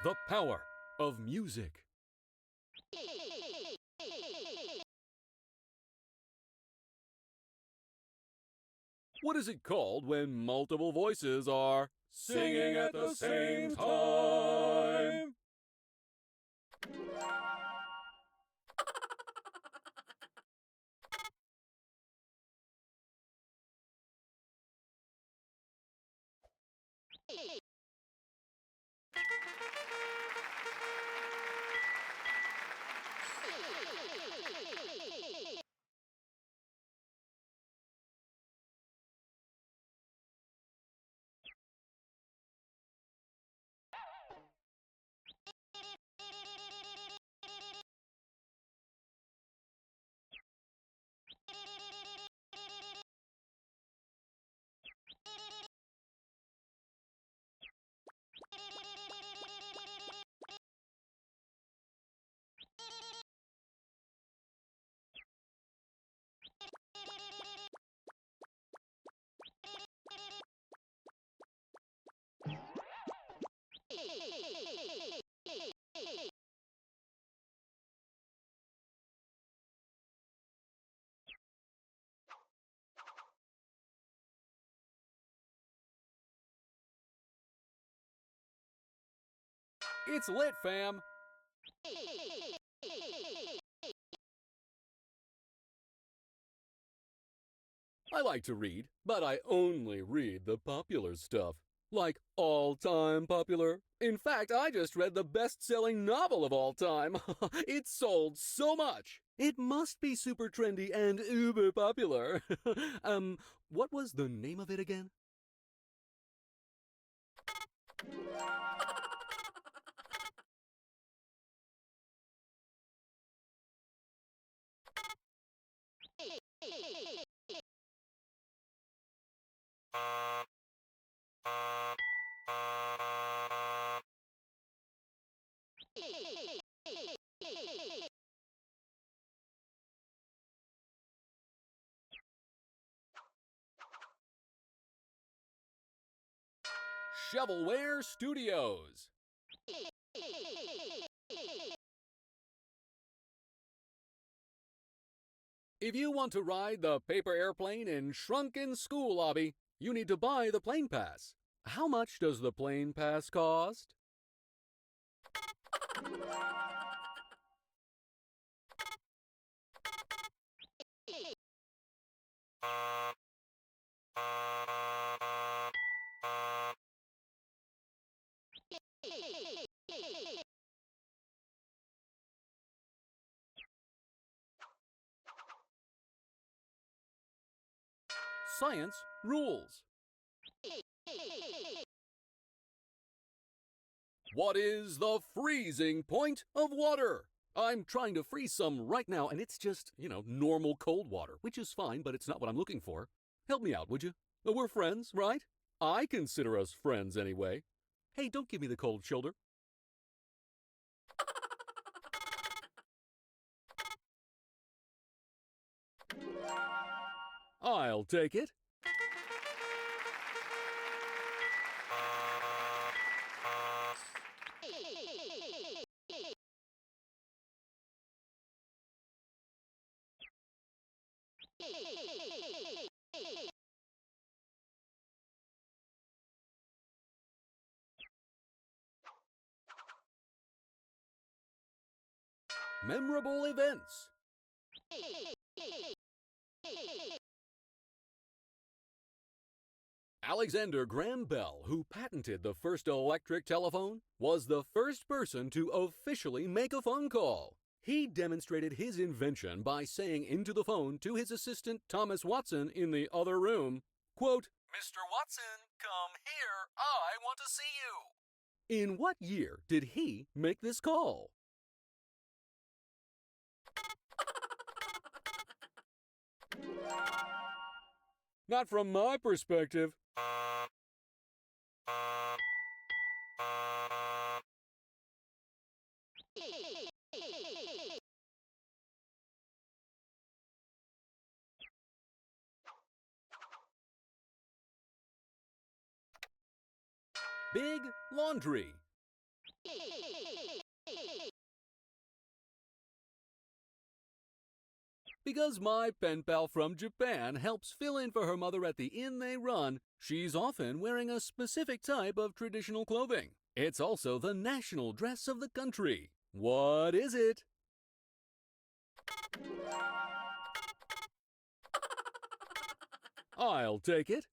The power of music. What is it called when multiple voices are singing at the same time? It's lit, fam! I like to read, but I only read the popular stuff. Like all-time popular. In fact, I just read the best-selling novel of all time. It sold so much. It must be super trendy and uber popular. What was the name of it again? Shovelware Studios. If you want to ride the paper airplane in shrunken school lobby, you need to buy the plane pass. How much does the plane pass cost? Science rules. What is the freezing point of water? I'm trying to freeze some right now, and it's just, normal cold water, which is fine, but it's not what I'm looking for. Help me out, would you? We're friends, right? I consider us friends anyway. Hey, don't give me the cold shoulder. I'll take it. Memorable events. Alexander Graham Bell, who patented the first electric telephone, was the first person to officially make a phone call. He demonstrated his invention by saying into the phone to his assistant Thomas Watson in the other room, quote, "Mr. Watson, come here, I want to see you." In what year did he make this call? Not from my perspective. Big laundry. Because my pen pal from Japan helps fill in for her mother at the inn they run, she's often wearing a specific type of traditional clothing. It's also the national dress of the country. What is it? I'll take it.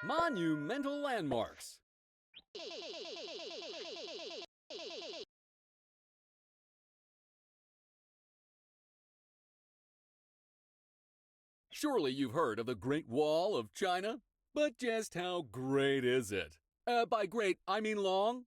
Monumental landmarks. Surely you've heard of the Great Wall of China? But just how great is it? By great, I mean long.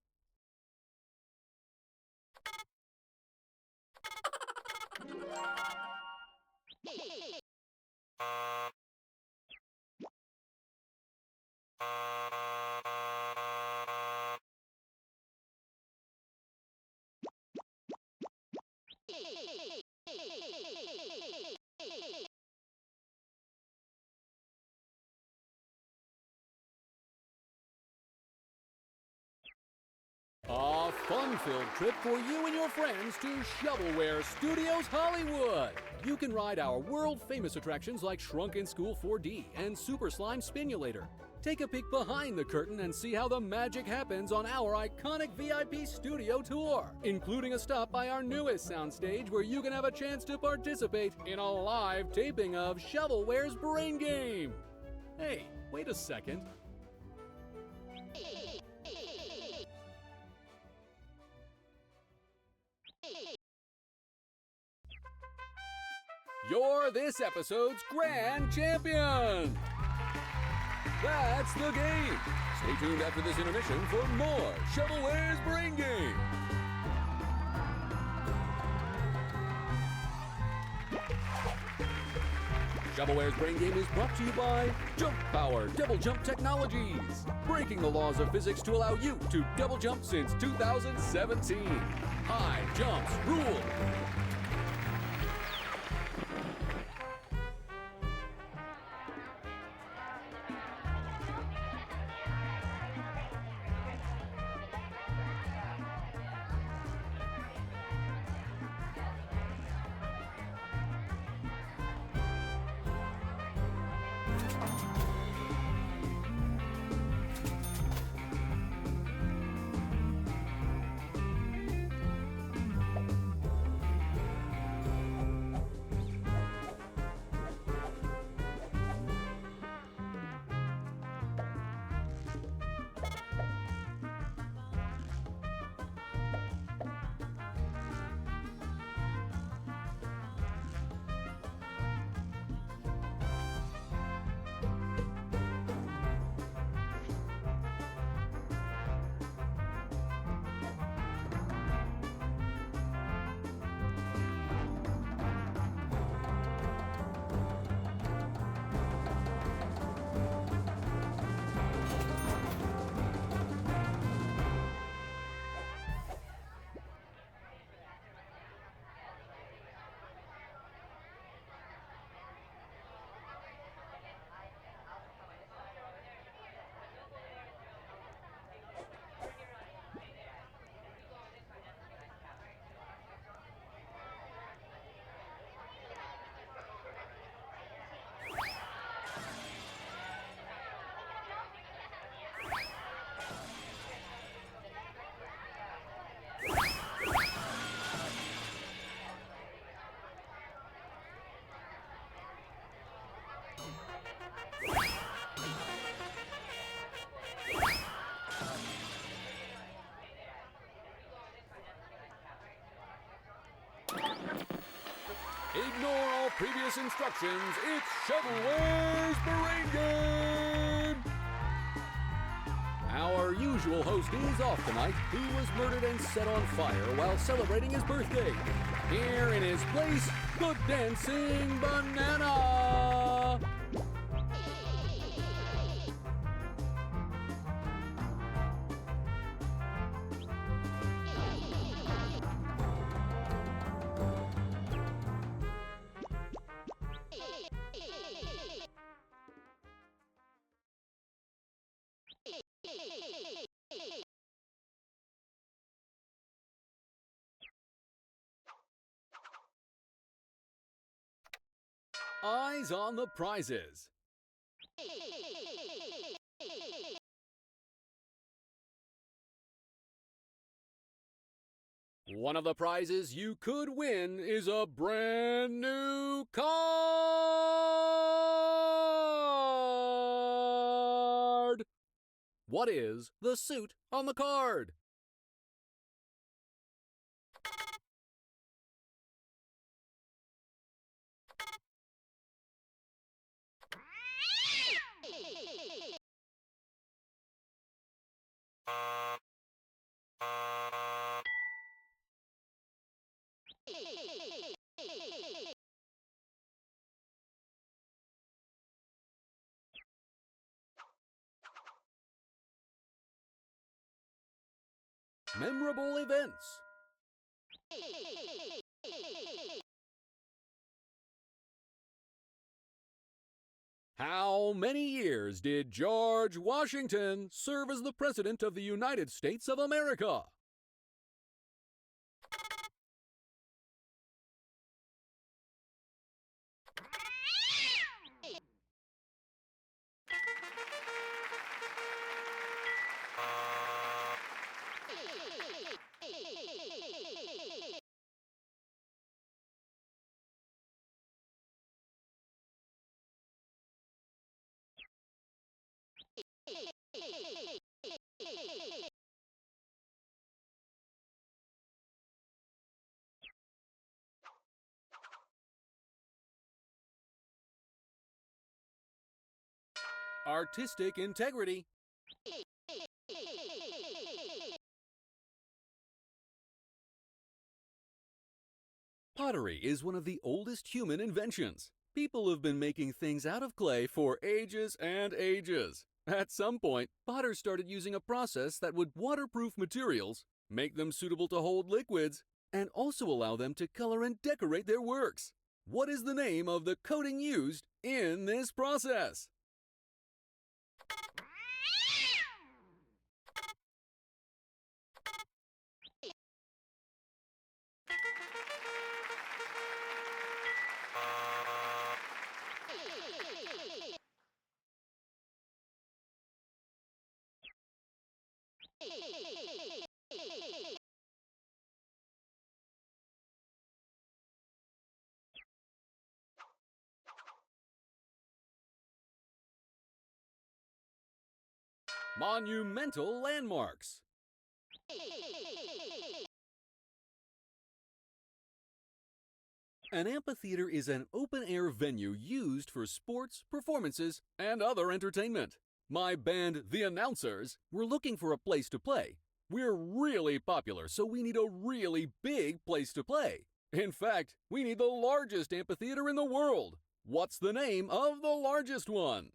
A fun-filled trip for you and your friends to Shovelware Studios Hollywood. You can ride our world-famous attractions like Shrunken School 4D and Super Slime Spinulator. Take a peek behind the curtain and see how the magic happens on our iconic VIP studio tour, including a stop by our newest soundstage where you can have a chance to participate in a live taping of Shovelware's Brain Game. Hey, wait a second. You're this episode's grand champion! That's the game! Stay tuned after this intermission for more Shovelware's Brain Game! Shovelware's Brain Game is brought to you by Jump Power Double Jump Technologies, breaking the laws of physics to allow you to double jump since 2017. High jumps rule! Ignore all previous instructions. It's Shovelware's Brain Game! Our usual host is off tonight, who was murdered and set on fire while celebrating his birthday. Here in his place, the dancing banana! Eyes on the prizes. One of the prizes you could win is a brand new card! What is the suit on the card? Memorable events. How many years did George Washington serve as the President of the United States of America? Artistic integrity. Pottery is one of the oldest human inventions. People have been making things out of clay for ages and ages. At some point, potters started using a process that would waterproof materials, make them suitable to hold liquids, and also allow them to color and decorate their works. What is the name of the coating used in this process? Monumental landmarks. An amphitheater is an open-air venue used for sports, performances, and other entertainment. My band, The Announcers, were looking for a place to play. We're really popular, so we need a really big place to play. In fact, we need the largest amphitheater in the world. What's the name of the largest one?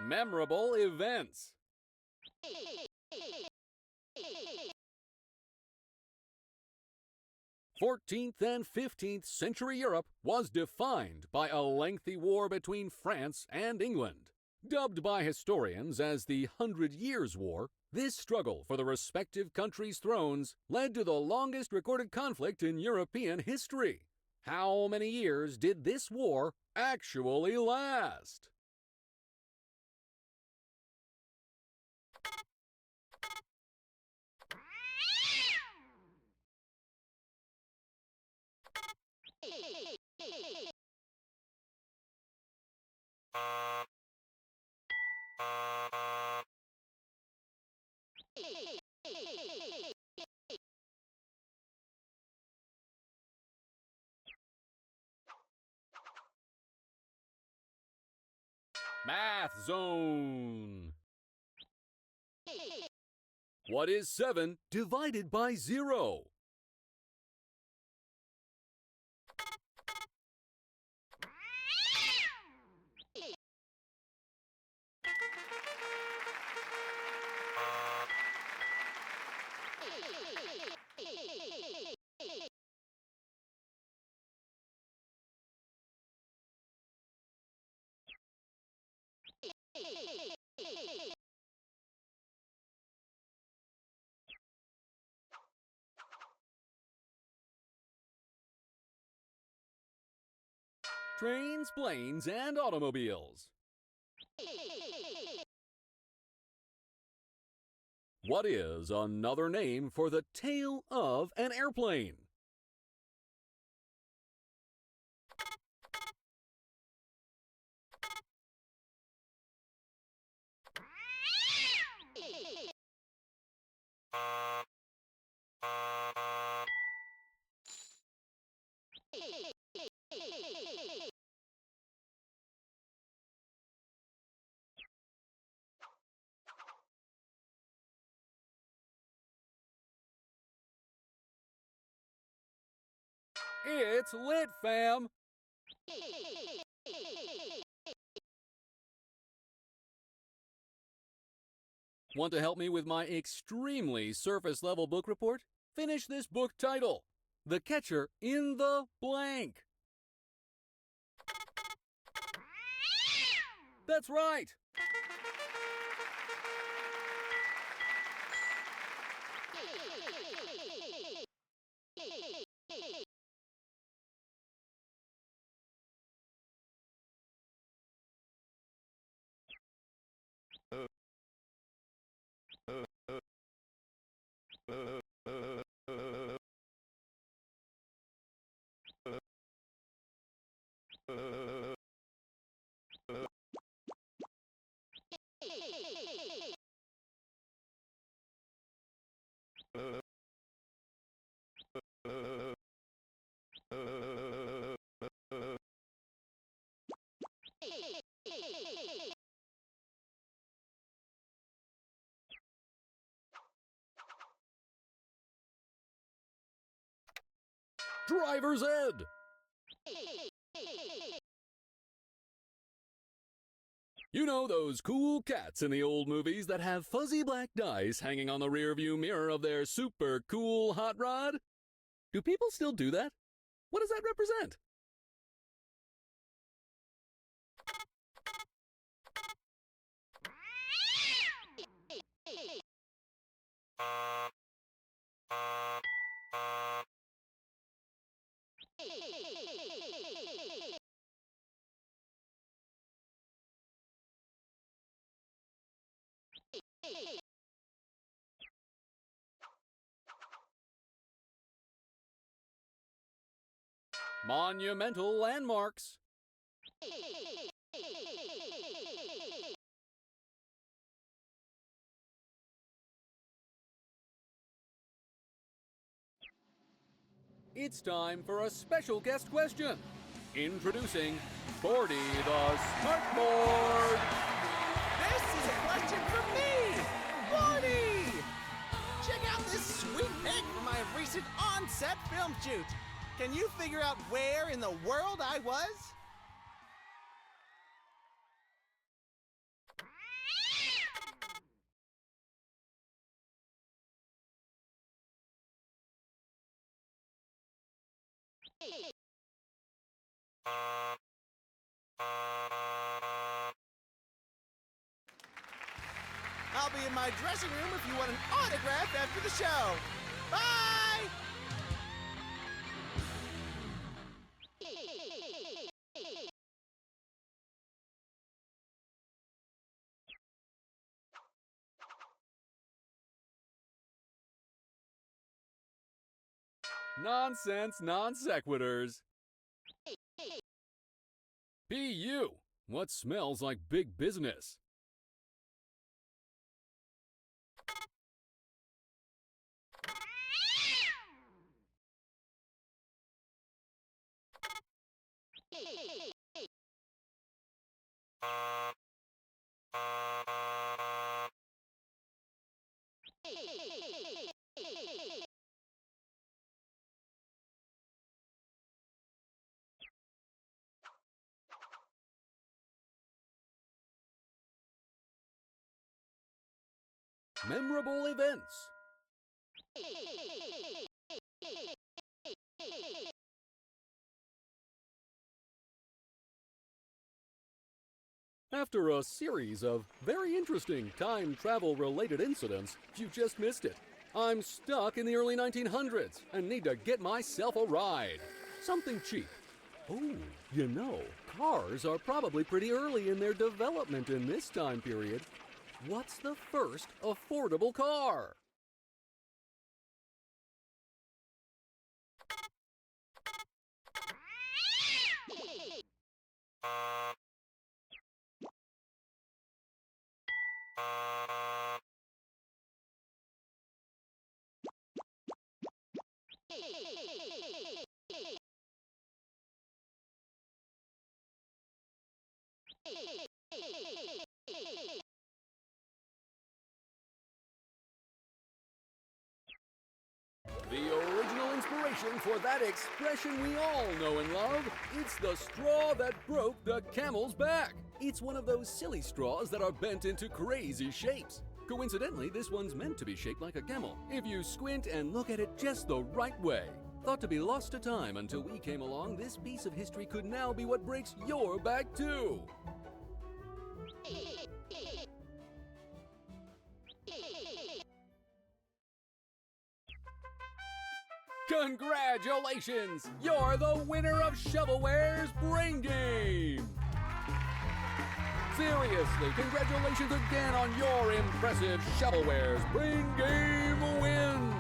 Memorable events. 14th and 15th century Europe was defined by a lengthy war between France and England. Dubbed by historians as the 100 Years' War, this struggle for the respective countries' thrones led to the longest recorded conflict in European history. How many years did this war actually last? Math Zone. What is 7 divided by 0? Trains, planes, and automobiles. What is another name for the tail of an airplane? It's lit, fam! Want to help me with my extremely surface-level book report? Finish this book title, The Catcher in the Blank. That's right! Driver's ed! You know those cool cats in the old movies that have fuzzy black dice hanging on the rearview mirror of their super cool hot rod? Do people still do that? What does that represent? Monumental landmarks. It's time for a special guest question. Introducing Bordy the Smartboard. This is a question for me, Bordy! Check out this sweet pic from my recent on-set film shoot. Can you figure out where in the world I was? I'll be in my dressing room if you want an autograph after the show. Bye! Nonsense, non sequiturs. P.U. What smells like big business? Memorable events. After a series of very interesting time travel related incidents, you just missed it. I'm stuck in the early 1900s and need to get myself a ride. Something cheap. Oh, you know, cars are probably pretty early in their development in this time period. What's the first affordable car? The original inspiration for that expression we all know and love, it's the straw that broke the camel's back. It's one of those silly straws that are bent into crazy shapes. Coincidentally, this one's meant to be shaped like a camel, if you squint and look at it just the right way. Thought to be lost to time until we came along, this piece of history could now be what breaks your back too. Congratulations! You're the winner of Shovelware's Brain Game! Seriously, congratulations again on your impressive Shovelware's Brain Game win!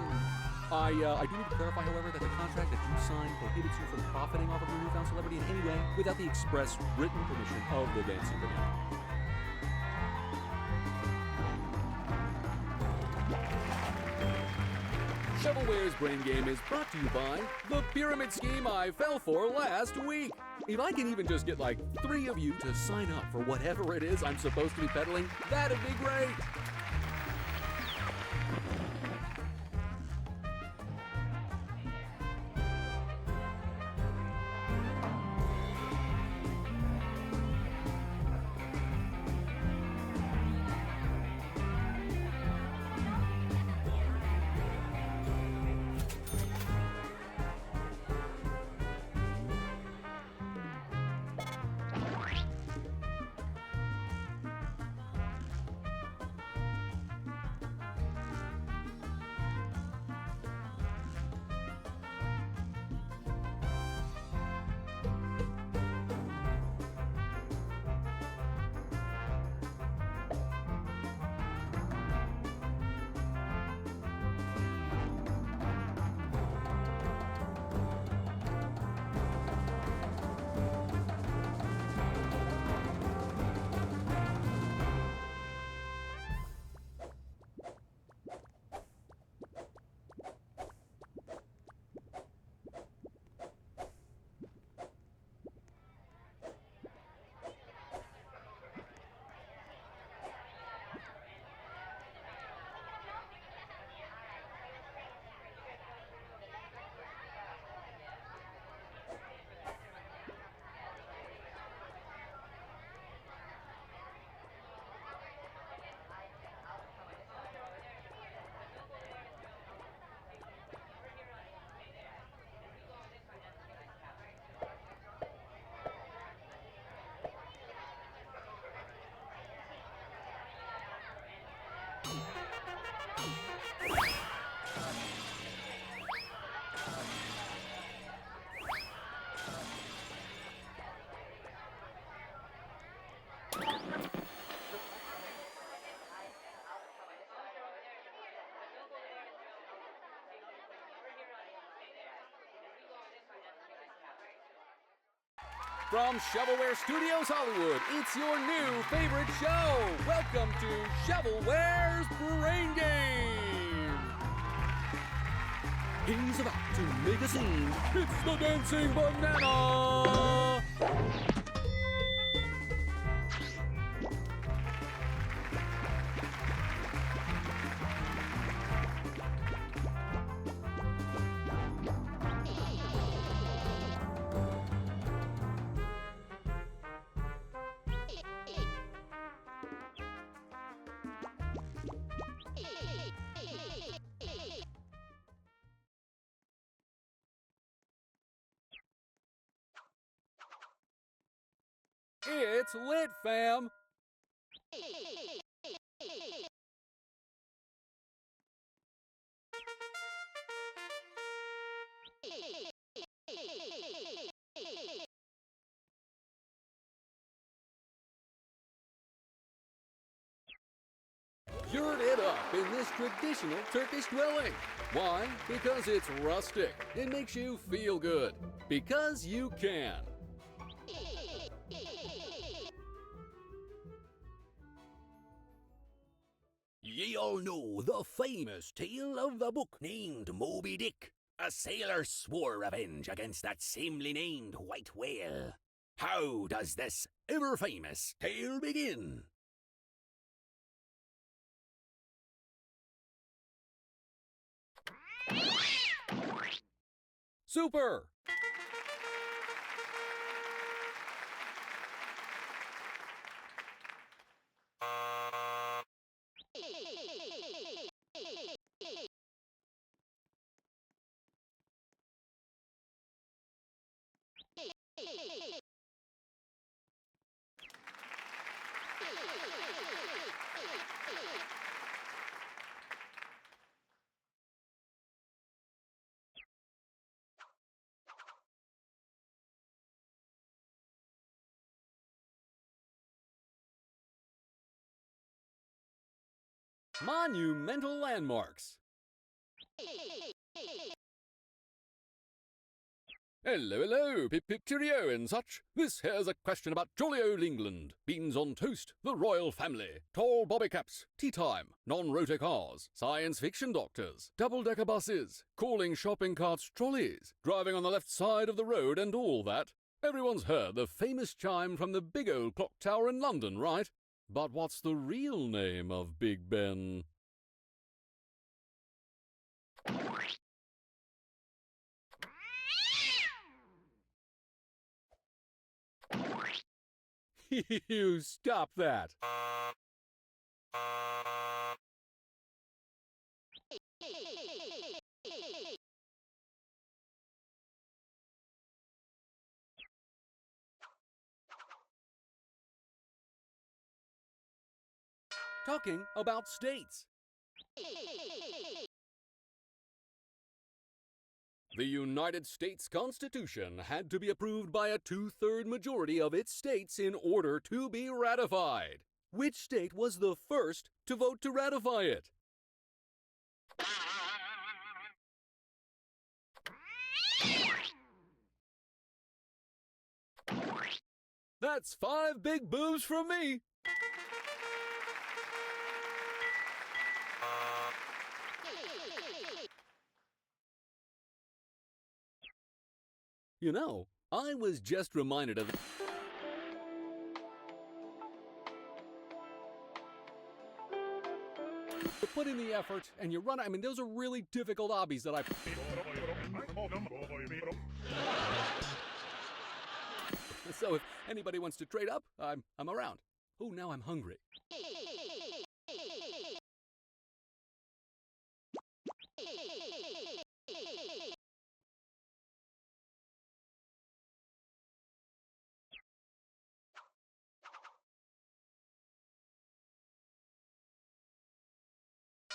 I do need to clarify, however, that the contract that you signed prohibits you from profiting off of your newfound celebrity in any way without the express written permission of the dancing banana. Shovelware's Brain Game is brought to you by the pyramid scheme I fell for last week. If I can even just get like 3 of you to sign up for whatever it is I'm supposed to be peddling, that'd be great. From Shovelware Studios Hollywood, it's your new favorite show. Welcome to Shovelware's Brain Game. He's about to make a scene. It's the Dancing Banana. It's lit, fam. Yurt it up in this traditional Turkish dwelling. Why? Because it's rustic. It makes you feel good. Because you can. Ye all know the famous tale of the book named Moby Dick. A sailor swore revenge against that samely named white whale. How does this ever-famous tale begin? Super! Monumental landmarks. Hello, cheerio and such. This here's a question about jolly old England. Beans on toast, the royal family, tall bobby caps, tea time, non-rotor cars, science fiction doctors, double-decker buses, calling shopping carts trolleys, driving on the left side of the road and all that. Everyone's heard the famous chime from the big old clock tower in London, right? But what's the real name of Big Ben? You stop that. Talking about states. The United States Constitution had to be approved by a 2/3 majority of its states in order to be ratified. Which state was the first to vote to ratify it? That's 5 big boobs from me. You know, I was just reminded of... You put in the effort and you run... I mean, those are really difficult hobbies that I... So if anybody wants to trade up, I'm around. Oh, now I'm hungry.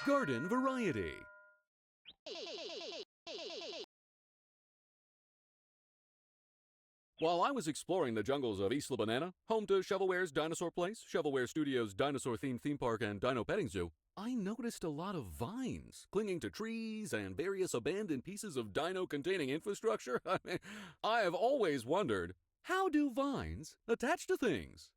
Garden variety. While I was exploring the jungles of Isla Banana, home to Shovelware's Dinosaur Place, Shovelware Studios' dinosaur-themed theme park, and Dino Petting Zoo, I noticed a lot of vines clinging to trees and various abandoned pieces of dino-containing infrastructure. I have always wondered, How do vines attach to things?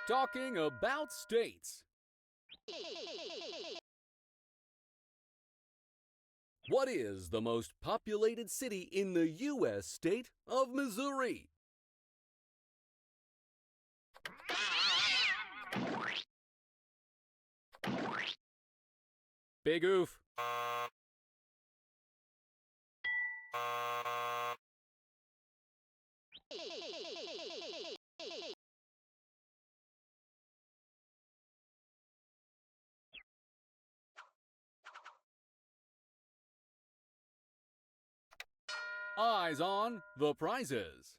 Talking about states. What is the most populated city in the U.S. state of Missouri? Big oof. Eyes on the prizes.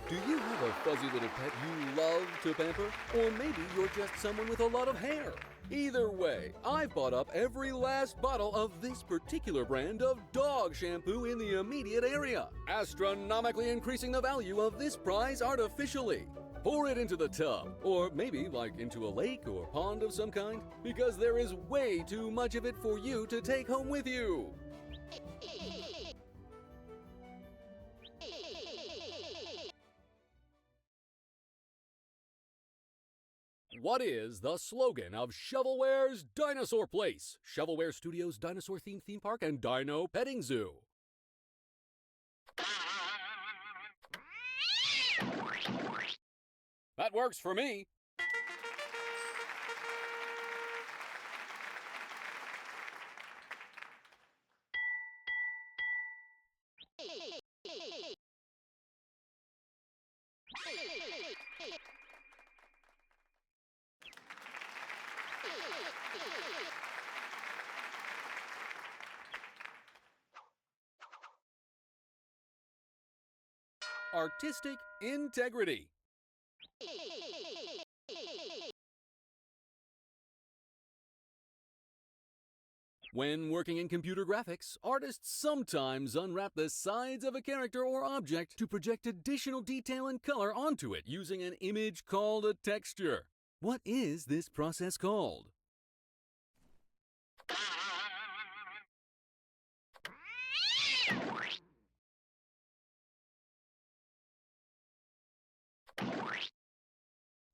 Do you have a fuzzy little pet you love to pamper? Or maybe you're just someone with a lot of hair? Either way, I've bought up every last bottle of this particular brand of dog shampoo in the immediate area, astronomically increasing the value of this prize artificially. Pour it into the tub, or maybe like into a lake or pond of some kind, because there is way too much of it for you to take home with you. What is the slogan of Shovelware's Dinosaur Place, Shovelware Studios' dinosaur-themed theme park, and Dino Petting Zoo? That works for me. Artistic integrity. When working in computer graphics, artists sometimes unwrap the sides of a character or object to project additional detail and color onto it using an image called a texture. What is this process called?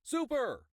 Super!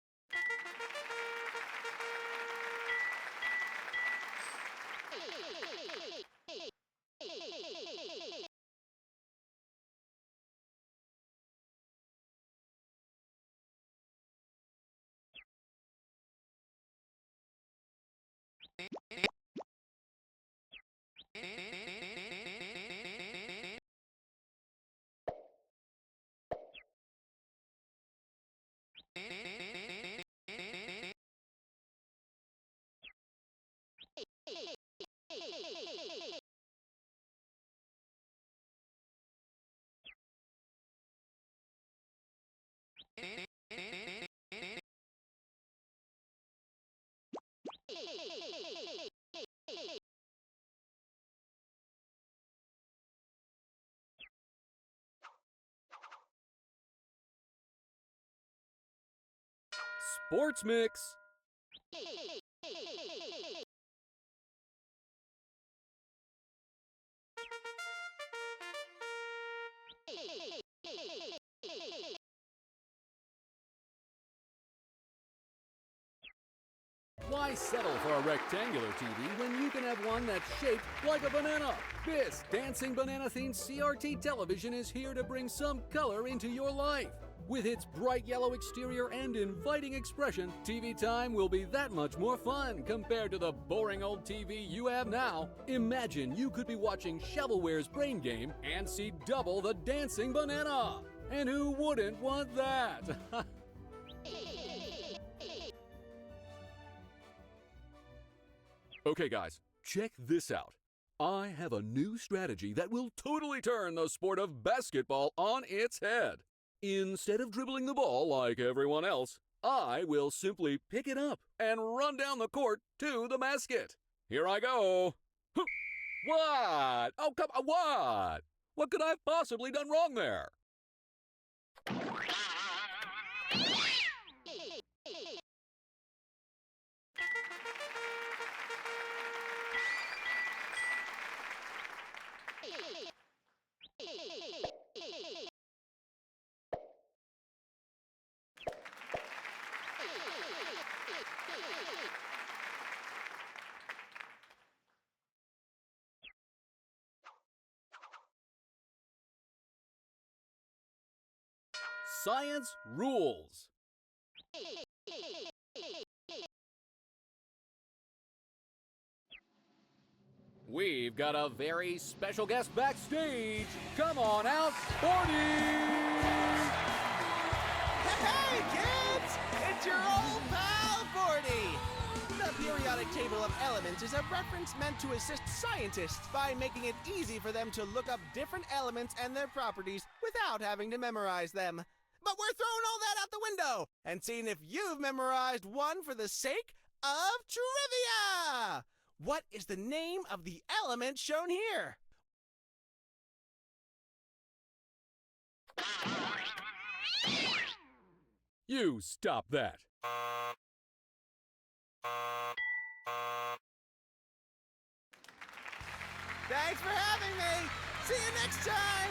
Sports Mix. Why settle for a rectangular TV when you can have one that's shaped like a banana? This dancing banana-themed CRT television is here to bring some color into your life. With its bright yellow exterior and inviting expression, TV Time will be that much more fun compared to the boring old TV you have now. Imagine you could be watching Shovelware's Brain Game and see double the dancing banana. And who wouldn't want that? Okay guys, check this out. I have a new strategy that will totally turn the sport of basketball on its head. Instead of dribbling the ball like everyone else, I will simply pick it up and run down the court to the basket. Here I go. What? Oh, come on, what? What could I have possibly done wrong there? Science rules. We've got a very special guest backstage. Come on out, Forty! Hey, kids! It's your old pal, Forty! The periodic table of elements is a reference meant to assist scientists by making it easy for them to look up different elements and their properties without having to memorize them. But we're throwing all that out the window and seeing if you've memorized one for the sake of trivia! What is the name of the element shown here? You stop that. Thanks for having me! See you next time!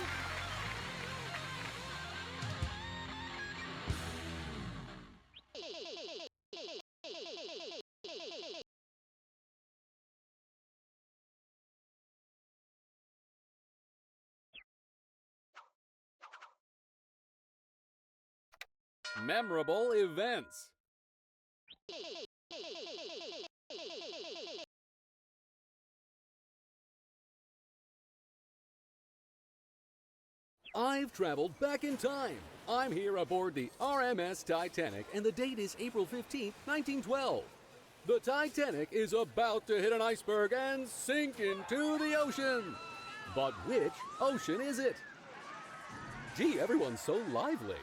Memorable events. I've traveled back in time. I'm here aboard the RMS Titanic, and the date is April 15th, 1912. The Titanic is about to hit an iceberg and sink into the ocean. But which ocean is it? Gee, everyone's so lively.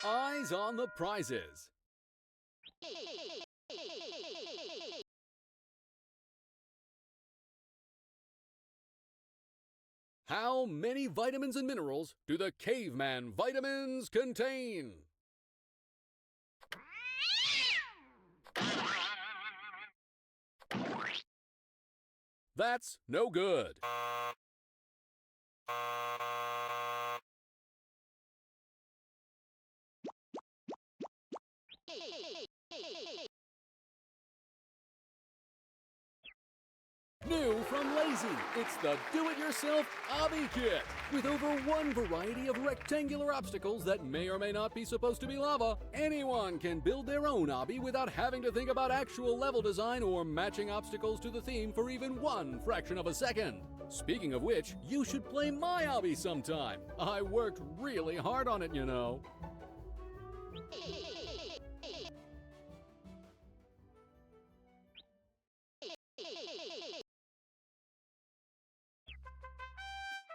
Eyes on the prizes. How many vitamins and minerals do the caveman vitamins contain? That's no good. New from Lazy, it's the Do-It-Yourself Obby Kit. With over one variety of rectangular obstacles that may or may not be supposed to be lava, anyone can build their own obby without having to think about actual level design or matching obstacles to the theme for even one fraction of a second. Speaking of which, you should play my obby sometime. I worked really hard on it, you know.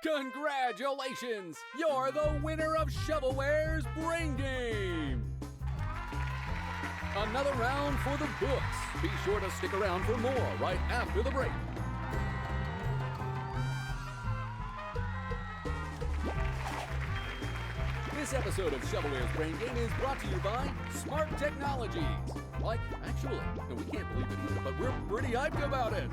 Congratulations! You're the winner of Shovelware's Brain Game! Another round for the books. Be sure to stick around for more right after the break. This episode of Shovelware's Brain Game is brought to you by Smart Technologies. Like, actually, we can't believe it either, but we're pretty hyped about it.